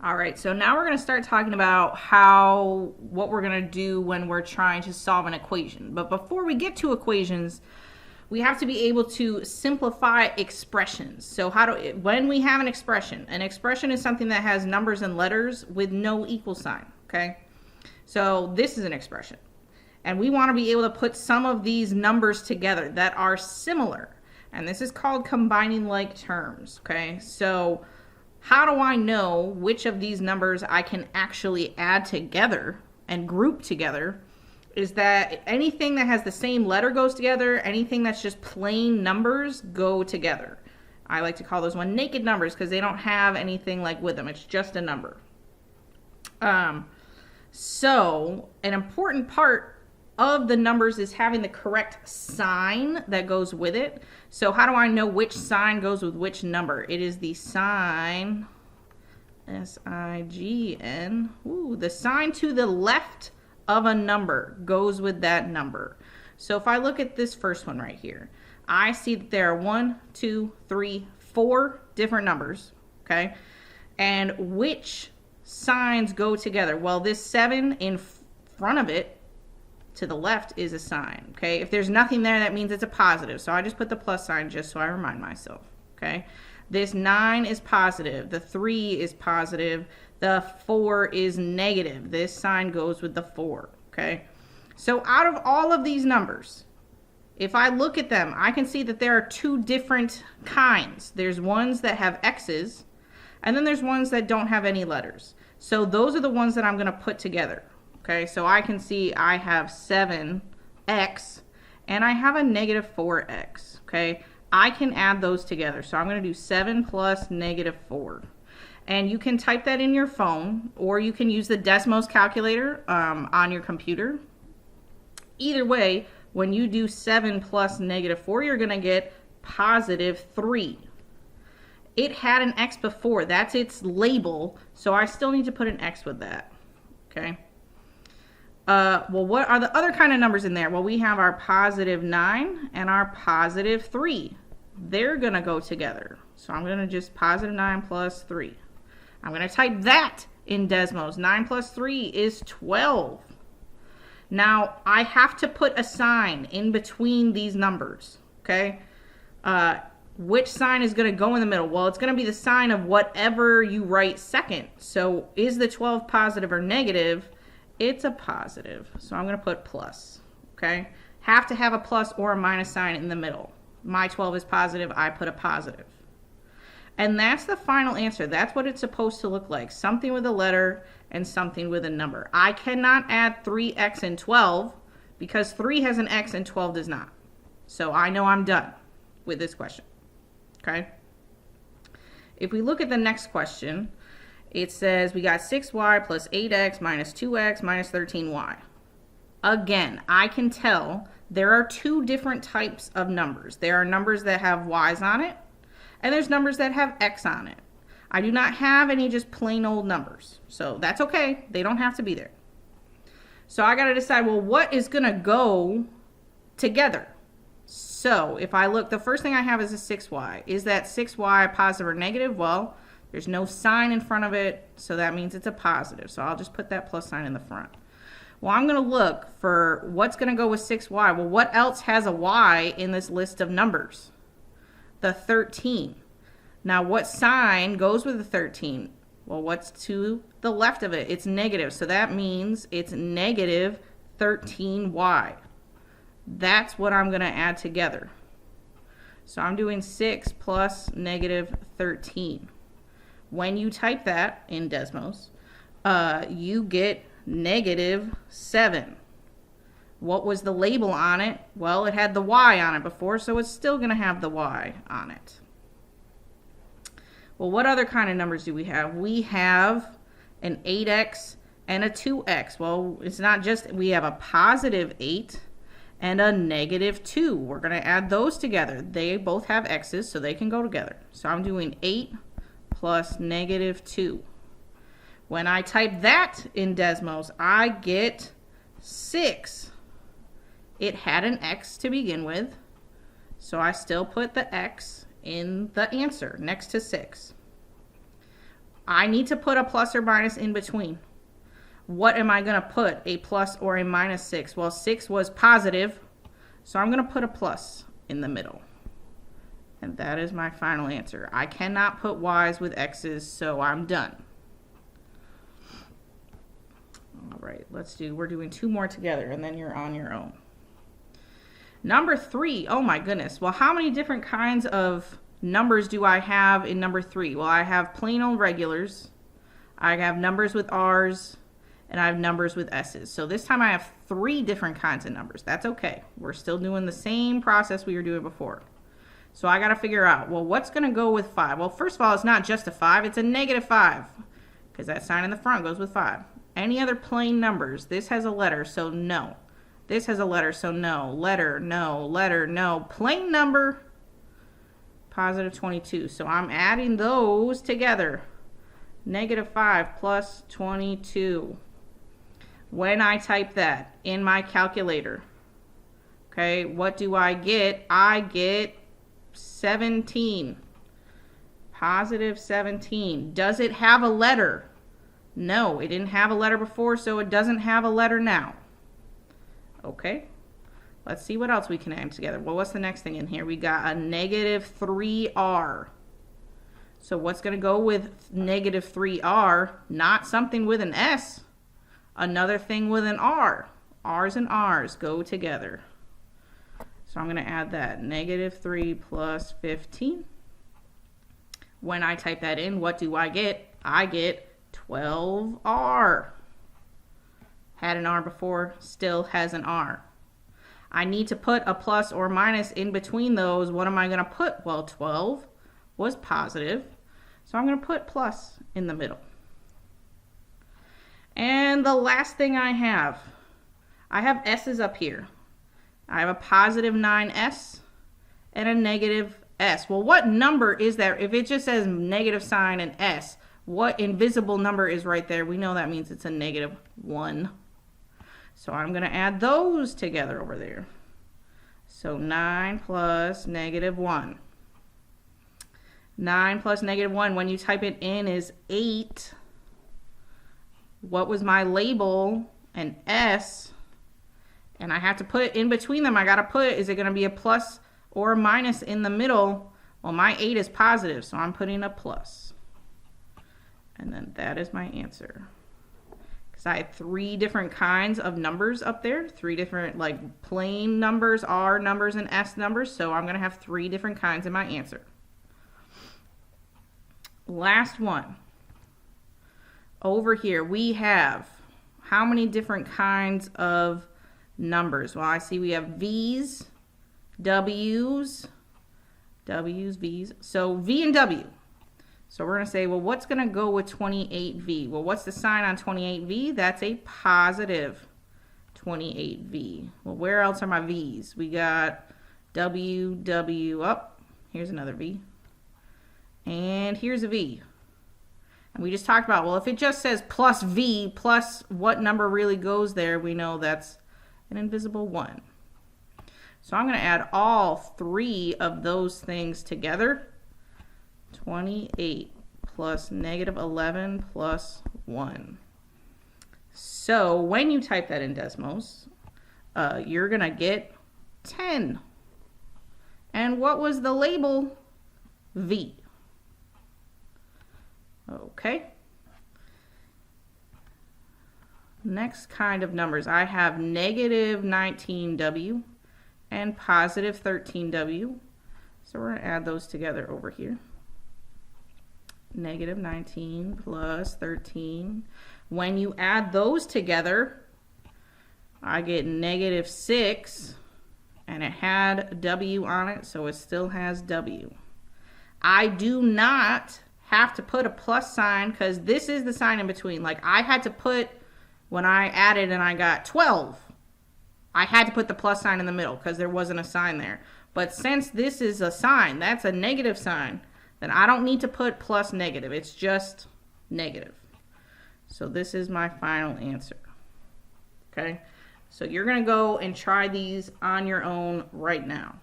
All right, so now we're going to start talking about what we're going to do when we're trying to solve an equation. But before we get to equations, we have to be able to simplify expressions. So when we have an expression is something that has numbers and letters with no equal sign, okay? So this is an expression. And we want to be able to put some of these numbers together that are similar. And this is called combining like terms, okay? So how do I know which of these numbers I can actually add together and group together? Is that anything that has the same letter goes together, anything that's just plain numbers go together. I like to call those one naked numbers because they don't have anything like with them. It's just a number. So an important part of the numbers is having the correct sign that goes with it. So how do I know which sign goes with which number? It is the sign, S-I-G-N. Ooh, the sign to the left of a number goes with that number. So if I look at this first one right here, I see that there are 4 different numbers, okay? And which signs go together? Well, this 7 in front of it to the left is a sign, okay? If there's nothing there, that means it's a positive. So I just put the plus sign just so I remind myself, okay? This 9 is positive. The 3 is positive. The 4 is negative. This sign goes with the 4, okay? So out of all of these numbers, if I look at them, I can see that there are 2 different kinds. There's ones that have X's, and then there's ones that don't have any letters. So those are the ones that I'm going to put together. Okay, so I can see I have 7x and I have a negative 4x. Okay, I can add those together. So I'm going to do 7 plus negative 4. And you can type that in your phone, or you can use the Desmos calculator on your computer. Either way, when you do 7 plus negative 4, you're going to get positive 3. It had an x before. That's its label, so I still need to put an x with that. Okay. Well, what are the other kind of numbers in there? Well, we have our positive 9 and our positive 3. They're going to go together. So I'm going to just positive 9 plus 3. I'm going to type that in Desmos. 9 plus 3 is 12. Now, I have to put a sign in between these numbers, okay? Which sign is going to go in the middle? Well, it's going to be the sign of whatever you write second. So is the 12 positive or negative? It's a positive, so I'm going to put plus, okay? Have to have a plus or a minus sign in the middle. My 12 is positive, I put a positive. And that's the final answer. That's what it's supposed to look like. Something with a letter and something with a number. I cannot add 3x and 12 because 3 has an x and 12 does not. So I know I'm done with this question, okay? If we look at the next question, it says we got 6y plus 8x minus 2x minus 13y. Again, I can tell there are 2 different types of numbers. There are numbers that have y's on it, and there's numbers that have x on it. I do not have any just plain old numbers, so that's okay. They don't have to be there. So I got to decide, well, what is going to go together? So if I look, the first thing I have is a 6y. Is that 6y positive or negative? Well, there's no sign in front of it, so that means it's a positive. So I'll just put that plus sign in the front. Well, I'm going to look for what's going to go with 6y. Well, what else has a y in this list of numbers? The 13. Now, what sign goes with the 13? Well, what's to the left of it? It's negative, so that means it's negative 13y. That's what I'm going to add together. So I'm doing 6 plus negative 13. When you type that in Desmos, you get negative 7. What was the label on it? Well, it had the y on it before, so it's still going to have the y on it. Well, what other kind of numbers do we have? We have an 8x and a 2x. Well, it's not just, we have a positive 8 and a negative 2. We're going to add those together. They both have x's, so they can go together. So I'm doing 8 plus negative 2. When I type that in Desmos, I get 6. It had an x to begin with, so I still put the x in the answer next to 6. I need to put a plus or minus in between. What am I going to put? A plus or a minus 6? Well, 6 was positive, so I'm going to put a plus in the middle. And that is my final answer. I cannot put y's with x's, so I'm done. All right, we're doing 2 more together, and then you're on your own. Number 3, oh my goodness. Well, how many different kinds of numbers do I have in number 3? Well, I have plain old regulars, I have numbers with r's, and I have numbers with s's. So this time I have 3 different kinds of numbers. That's okay. We're still doing the same process we were doing before. So I got to figure out, well, what's going to go with 5? Well, first of all, it's not just a 5, it's a negative 5, because that sign in the front goes with 5. Any other plain numbers? This has a letter, so no. This has a letter, so no. Letter, no. Letter, no. Plain number, positive 22. So I'm adding those together. Negative 5 plus 22. When I type that in my calculator, okay, what do I get? I get 17. Positive 17. Does it have a letter? No, it didn't have a letter before, so it doesn't have a letter now. Okay, let's see what else we can add together. Well, what's the next thing in here? We got a negative 3r. So what's going to go with negative 3r? Not something with an s. Another thing with an r. R's and r's go together. So I'm going to add that. Negative 3 plus 15. When I type that in, what do I get? I get 12r. Had an r before, still has an r. I need to put a plus or minus in between those. What am I going to put? Well, 12 was positive, so I'm going to put plus in the middle. And the last thing I have s's up here. I have a positive 9s and a negative s. Well, what number is there? If it just says negative sign and s, what invisible number is right there? We know that means it's a negative 1. So I'm going to add those together over there. So 9 plus negative 1. 9 plus negative 1, when you type it in, is 8. What was my label? An S. And I have to put in between them. I got to put, is it going to be a plus or a minus in the middle? Well, my 8 is positive, so I'm putting a plus. And then that is my answer. Because I had 3 different kinds of numbers up there. 3 different, like, plain numbers, R numbers, and S numbers. So I'm going to have 3 different kinds in my answer. Last one. Over here, we have how many different kinds of numbers? Well, I see we have V's, W's, V's. So V and W. So we're going to say, well, what's going to go with 28V? Well, what's the sign on 28V? That's a positive 28V. Well, where else are my V's? We got W, W, up. Here's another V. And here's a V. And we just talked about, well, if it just says plus V, plus what number really goes there, we know that's an invisible 1. So I'm going to add all 3 of those things together. 28 plus negative 11 plus 1. So when you type that in Desmos, you're going to get 10. And what was the label? V. Okay. Next kind of numbers, I have negative 19W and positive 13W. So we're going to add those together over here. Negative 19 plus 13. When you add those together, I get negative 6, and it had W on it, so it still has W. I do not have to put a plus sign because this is the sign in between. Like I had to put, when I added and I got 12, I had to put the plus sign in the middle because there wasn't a sign there. But since this is a sign, that's a negative sign, then I don't need to put plus negative. It's just negative. So this is my final answer. Okay, so you're going to go and try these on your own right now.